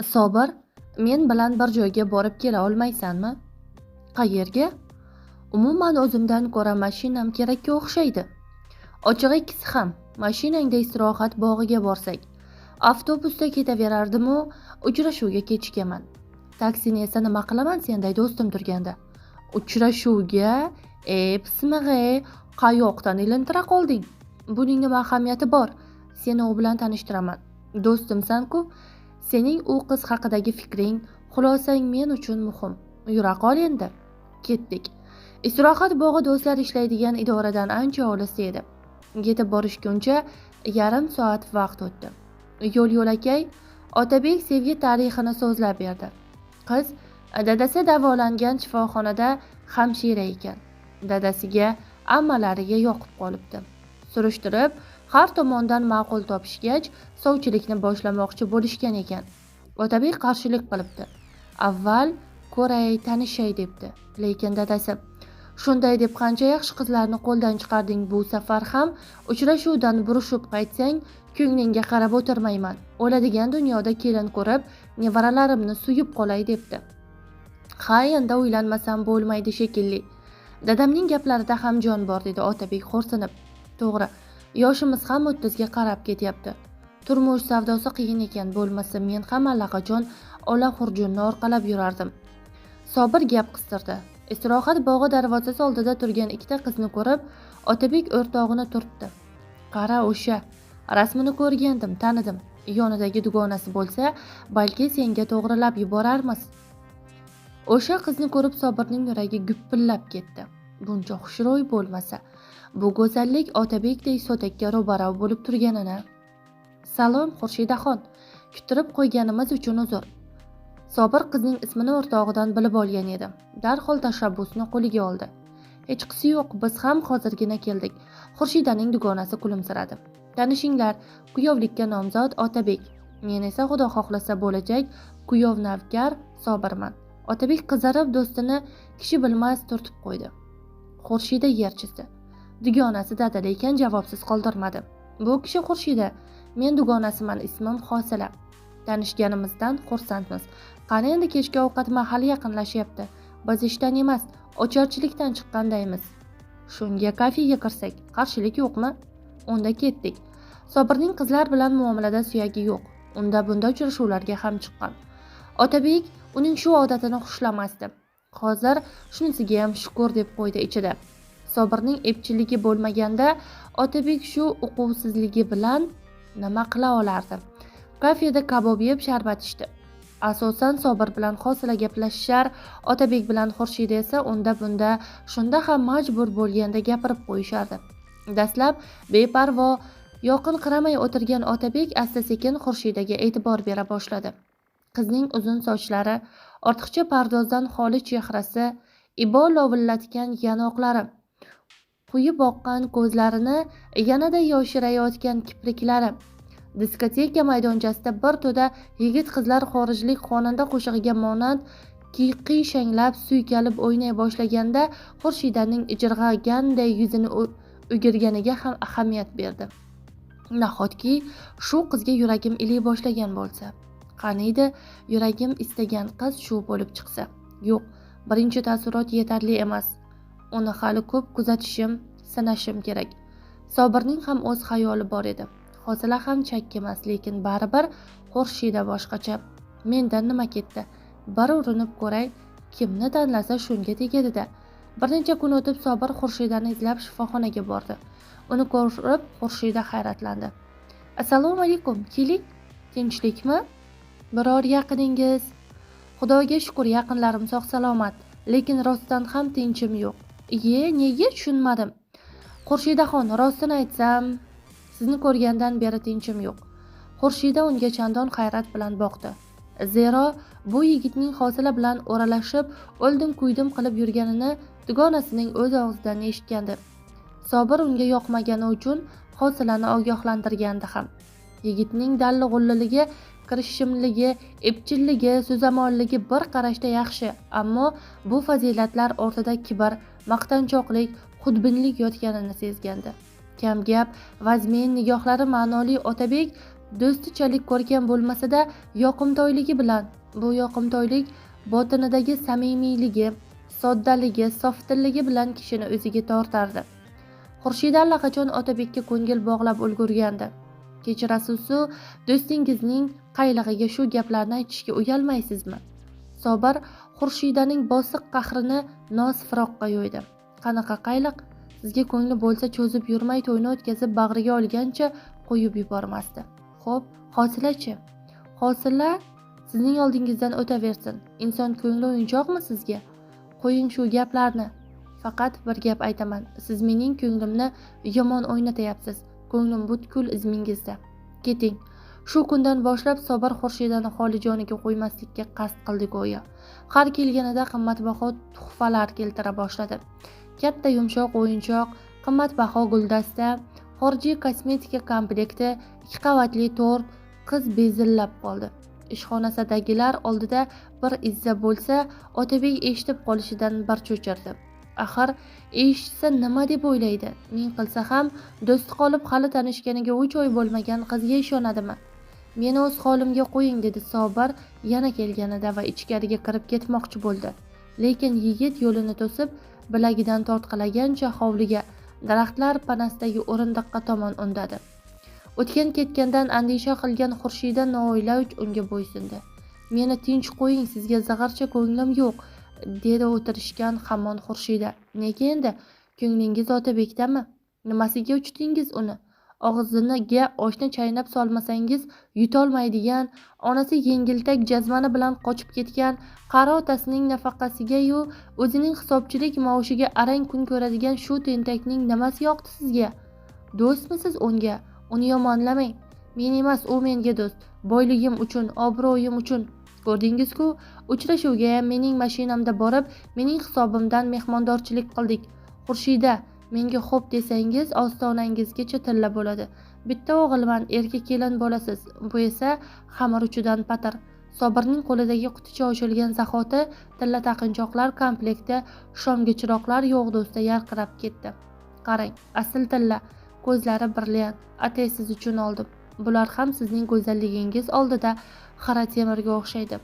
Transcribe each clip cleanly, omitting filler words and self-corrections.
Sobir, men bilan bir joyga borib kela olmaysanmi? Qayerga? Umuman o'zimdan ko'ra mashinam kerakka o'xshaydi. Ochig'i ikkisi ham. Mashinangda istirohat bog'iga borsak. Avtobusda ketaverardim-u, uchrashuvga kechikaman. Taksini esa nima qilaman senday do'stim turganda. Uchrashuvga? Pismig'e, qayoqdan ilintira qolding? Buning nima ahamiyati bor? Seni u bilan tanishtiraman. Do'stimsan-ku. Sening u qiz haqidagi fikring, xulosang men uchun muhim. Yura qol endi. Ketdik. Istirohat bog'i do'stlar ishlaydigan idoradan ancha olis edi. Yetib borishguncha yarim soat vaqt o'tdi. Yo'l-yo'lakay Otabek sevgi tarixini so'zlab berdi. Qiz dadasi davolangan shifoxonada hamshira ekan. Dadasiga ammalariga yoqib qolibdi. Surishtirib, har tomondan ma'qul topishgach, sovchilikni boshlamoqchi bo'lishgan ekan. Otabek qarshilik qilibdi. Avval ko'ray, tanishay debdi. Lekin dadasi, shunday deb qancha yaxshi qizlarni qo'ldan chiqarding, bu safar ham uchrashuvdan burishib qaytsang, ko'nglingga qarab o'tirmayman. O'ladigan dunyoda kelin ko'rib, nevaralarimni suyib qolay debdi. Ha, endi uylanmasam bo'lmaydi shekilli. Dadamning gaplarida ham jon bor, dedi Otabek xo'rsinib. To'g'ri, yoshimiz ham 30 ga qarab ketyapti. Turmush savdosi qiyin ekan, bo'lmasa men ham allaqachon ola xurjunni orqalab yurardim. Sobir gap qistirdi. Istirohat bog'i darvozasi oldida turgan ikkita qizni ko'rib, Otabek o'rtog'ini turtdi. Qara, o'sha rasmini ko'rgandim, tanidim. Yonidagi dugonasi bo'lsa, balki senga to'g'rilab yuborarmiz. O'sha qizni ko'rib Sobirning yuragi gupillab ketdi. Buncha xushro'y bo'lmasa, bu go'zallik Otabekdek so'takka ro'barav bo'lib turganini. Salom, Xurshidaxon. Kuttirib qo'yganimiz uchun uzr. Sobir qizning ismini o'rtog'idan bilib olgan edi. Darhol tashabbusni qo'liga oldi. Hech qisi yo'q, biz ham hozirgina keldik. Xurshidaning dugonasi kulimsiradi. Tanishinglar, kuyovlikka nomzod Otabek. Men esa xudo xohlasa bo'lajak kuyov navkar Sobirman. Otabek qizarib do'stini kishi bilmas turtib qo'ydi. Xurshida yer chizdi. Dugonasi dada, lekin javobsiz qoldirmadi. Bu kishi Xurshida, men dugonasiman, ismim Hosila. Tanishganimizdan xursandmiz. Qani endi kechki ovqat mahali yaqinlashyapti. Biz ishdan emas, ocharchilikdan chiqqandaymiz. Shunga kafega kirsak, qarshilik yo'qmi? Unda ketdik. Sobirning qizlar bilan muomalada suyagi yo'q. Unda bunda uchrashuvlarga ham chiqqan. Otabek uning shu odatini xushlamasdi. Hozir shunisiga ham shukr deb qo'ydi ichida. Sobirning epchilligi bo'lmaganda Otabek shu uquvsizligi bilan nima qila olardi? Kafeda kabob yeb sharbat ichdi. Asosan Sobir bilan Hosila gaplashishar, Otabek bilan Xurshida esa unda bunda shunda ham majbur bo'lganda gapirib qo'yishardi. Dastlab beparvo yoqin qiramay o'tirgan Otabek asta-sekin Xurshidaga e'tibor bera boshladi. Qizning uzun sochlari, ortiqcha pardozdan xoli chehrasi, ibo lovullatgan yanoqlari, quyib oqqan ko'zlarini yanada yoshirayotgan kipriklari, diskoteka maydonchasida bir to'da yigit-qizlar xorijlik xonanda qo'shig'iga monand qiyshanglab suykalib o'ynay boshlaganda Xurshidaning ijirg'aganday yuzini o'girganiga ham ahamiyat berdi. Nahotki shu qizga yuragim iliy boshlagan bo'lsa, qaniydi yuragim istagan qiz shu bo'lib chiqsa. Yo'q, birinchi taassurot yetarli emas. Uni hali ko'p kuzatishim, sinashim kerak. Sobirning ham o'z xayoli bor edi. Hosila ham chakki emas, lekin baribir Xurshida boshqacha. Mendan nima ketdi? Bir urinib ko'ray, kimni tanlasa shunga tegadi-da. Bir necha kun o'tib Sobir Xurshidani izlab shifoxonaga bordi. Uni ko'rib Xurshida hayratlandi. Assalomu alaykum, keling. Tinchlikmi? Biror yaqiningiz? Xudoga shukr, yaqinlarim sog' salomat, lekin rostdan ham tinchim yo'q. Nega tushunmadim? Xurshidaxon, rostini aytsam, sizni ko'rgandan beri tinchim yo'q. Xurshida unga chandon hayrat bilan boqdi. Zero bu yigitning Hosila bilan o'ralashib, o'ldim-kuydim qilib yurganini dugonasining o'z og'zidan eshitgandi. Sobir unga yoqmagani uchun Hosilani ogohlantirgandi ham. Yigitning dalli-g'ulliligi, kirishimligi, epchilligi, so'zamonligi bir qarashda yaxshi, ammo bu fazilatlar ortida kibr, maqtanchoqlik, xudbinlik yotganini sezgandi. Kam gap, vazmin nigohlari ma'noli Otabek do'stichalik ko'rkam bo'lmasa-da, yoqimtoyligi bilan, bu yoqimtoylik botinidagi samimiyligi, soddaligi, softilligi bilan kishini o'ziga tortardi. Xurshida allaqachon Otabekka ko'ngil bog'lab ulgurgandi. Kechirasiz-ku, do'stingizning qaylig'iga shu gaplarni aytishga uyalmaysizmi? Sobir Xurshidaning bosiq qahrini noz-firoqqa yo'ydi. Qanaqa qayliq? Sizga ko'ngli bo'lsa cho'zib yurmay to'yni o'tkazib bag'riga olgancha qo'yib yubormasdi. Xo'p, hosila-chi? Hosila sizning oldingizdan o'taversin. Inson ko'ngli o'yinchoqmi sizga? Qo'ying shu gaplarni. Faqat bir gap aytaman. Siz mening ko'nglimni yomon o'ynatyapsiz. Ko'nglim butkul izmingizda. Keting. Shu kundan boshlab Sobir Xurshidani xolijoniga qo'ymaslikka qasd qildi go'yo. Har kelganida qimmatbaho tuhfalar keltira boshladi. Katta yumshoq o'yinchoq, qimmatbaho guldasta, xorijiy kosmetika komplekti, 2 qavatli tort, qiz bezillab qoldi. Ishxonasidagilar oldida bir izza bo'lsa, Otabek eshitib qolishidan bir cho'chirdi. Axir eshitsa nima deb o'ylaydi? Ming qilsa ham do'sti qolib hali tanishganiga 3 oy bo'lmagan qizga ishonadimi? Meni o'z holimga qo'ying, dedi Sobir yana kelganida va ichkariga kirib ketmoqchi bo'ldi. Lekin yigit yo'lini to'sib, bilagidan tortqilagancha hovliga, daraxtlar panasidagi o'rindiqqa tomon undadi. O'tgan ketgandan andisha qilgan Xurshida noiloj unga bo'ysundi. Meni tinch qo'ying, sizga zag'archa ko'nglim yo'q, dedi o'tirishgan hamon Xurshida. Nega endi? Ko'nglingiz Otabekdami? Nimasiga uchdingiz uni? Og'ziniga oshni chaynab solmasangiz yutolmaydigan, onasi yengiltak jazmani bilan qochib ketgan, qari otasining nafaqasiga-yu o'zining hisobchilik maoshiga arang kun ko'radigan shu tentakning nimasi yoqdi sizga? Do'stmisiz unga? Uni yomonlamang. Men emas, u menga do'st. Boyligim uchun, obro'yim uchun. Ko'rdingiz-ku, uchrashuvga ham mening mashinamda borib, mening hisobimdan mehmondorchilik qildik. Xurshida, menga xo'p desangiz, ostonangizgacha tilla bo'ladi. Bitta o'g'ilman, erkak kelin bo'lasiz. Bu esa xamir uchidan patir. Sobirning qo'lidagi quticha ochilgan zahoti tilla taqinchoqlar komplekti shomga chiroqlar yog'dusda yarqirab ketdi. Qarang, asl tilla, ko'zlari brilliant. Atay siz uchun oldim. Bular ham sizning go'zalligingiz oldida xira temirga o'xshaydi.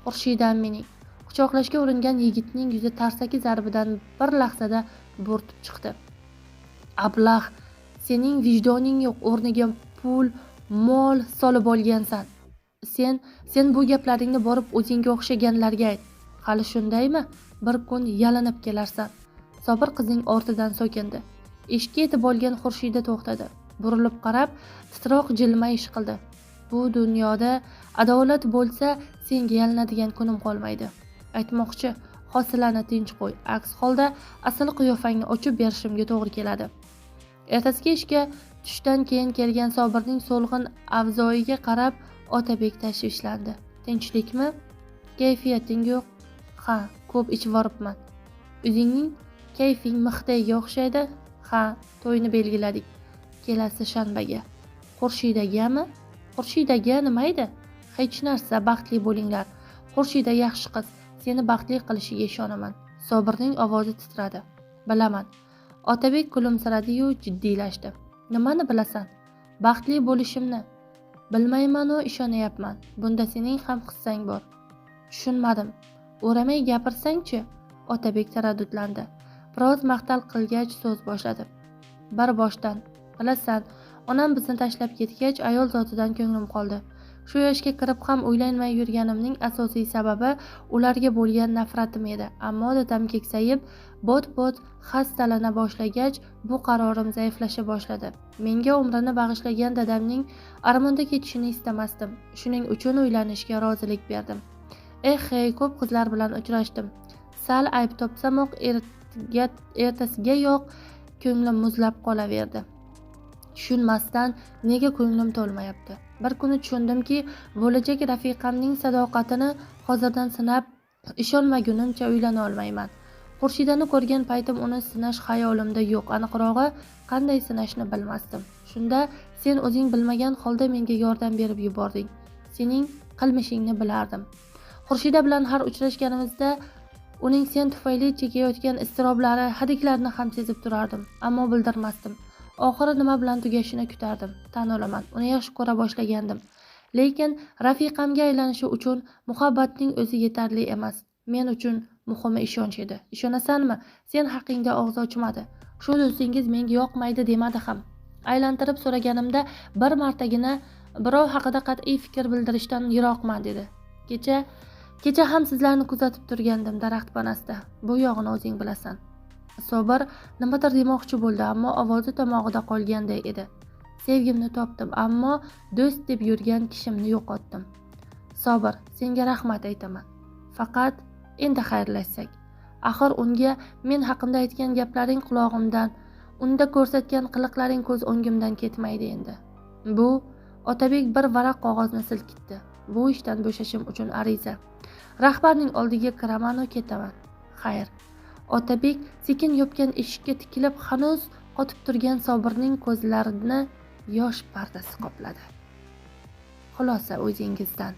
Xurshidam mening. Quchoqlashga uringan yigitning yuzi tarsaki zarbidan bir lahzada bo'rtib chiqdi. Ablah, sening vijdoning yo'q, o'rniga pul, mol solib olgansan. Sen bu gaplaringni borib o'zingga o'xshaganlarga ayt. Hali shundaymi? Bir kun yalinib kelarsan. Sobir qizning ortidan so'kindi. Eshikka yetib olgan Xurshida to'xtadi. Burilib qarab, titroq jilmayish qildi. Bu dunyoda adolat bo'lsa, senga yalinadigan kunim qolmaydi. Aytmoqchi, hosilani tinch qo'y. Aks holda asl qiyofangni ochib berishimga to'g'ri keladi. Ertasiga ishga tushdan keyin kelgan Sobirning so'lg'in avzoyiga qarab Otabek tashvishlandi. Tinchlikmi? Kayfiyating yo'q? Ha, ko'p ichib voribman. O'zingning kayfing mixdayga o'xshaydi. Ha, to'yni belgiladik. Kelasi shanbaga. Xurshidagami? Xurshidga nima edi? Hech narsa, baxtli bo'linglar. Xurshida yaxshi qiz, seni baxtli qilishiga ishonaman. Sobirning ovozi titradi. Bilaman. Otabek kulimsiradi-yu jiddiylashdi. Nimani bilasan? Baxtli bo'lishimni. Bilmayman-u, ishonayapman. Bunda sening ham hissang bor. Tushunmadim. O'ramay gapirsang-chi? Otabek taraddudlandi. Biroz maqtal qilgach so'z boshladi. Bir boshdan, bilasan, onam bizni tashlab ketgach, ayol zotidan ko'nglim qoldi. Shu yoshga kirib ham uylanmay yurganimning asosiy sababi ularga bo'lgan nafratim edi. Ammo dadam keksayib, bot-bot xastalana boshlagach, bu qarorim zaiflasha boshladi. Menga umrini bag'ishlagan dadamning armonda ketishini istamasdim. Shuning uchun uylanishga rozilik berdim. Hey, ko'p qizlar bilan uchrashdim. Sal ayb topsamoq ertasiga yo'q ko'nglim muzlab qolaverdi. Tushunmasdan nega ko'nglim to'lmayapti. Bir kuni tushundimki, bo'lajak rafiqamning sadoqatini hozirdan sinab, ishonmagunimcha uylana olmayman. Xurshidani ko'rgan paytim uni sinash xayolimda yo'q. Aniqrog'i, qanday sinashni bilmasdim. Shunda sen o'zing bilmagan holda menga yordam berib yubording. Sening qilmishingni bilardim. Xurshida bilan har uchrashganimizda uning sen tufayli chekayotgan iztiroblari, hadiklarini ham sezib turardim, ammo bildirmasdim. Oxiri nima bilan tugashini kutardim. Tan olaman, uni yaxshi ko'ra boshlagandim. Lekin rafiqamga aylanishi uchun muhabbatning o'zi yetarli emas. Men uchun muhimi ishonch edi. Ishonasanmi? Sen haqingda og'iz ochmadi. Shu do'stingiz menga yoqmaydi demadi ham. Aylantirib so'raganimda bir martagina birov haqida qat'iy fikr bildirishdan yiroqman dedi. Kecha ham sizlarni kuzatib turgandim daraxt panasida. Bu yog'ini o'zing bilasan. Sobir nimadir demoqchi bo'ldi, ammo ovozi tomog'ida qolganday edi. Sevgimni topdim, ammo do'st deb yurgan kishimni yo'qotdim. Sobir, senga rahmat aytaman. Faqat endi xayrlashsak. Axir unga men haqimda aytgan gaplaring qulog'imdan, unda ko'rsatgan qiliqlaring ko'z o'ngimdan ketmaydi endi. Bu Otabek bir varaq qog'ozni silkitdi. Bu ishdan bo'shashim uchun ariza. Rahbarning oldiga kiraman va ketaman. Xayr. Otabek sekin yopgan eshikka tikilib hanuz qotib turgan Sobirning ko'zlarini yosh pardasi qopladi. Xulosa o'zingizdan.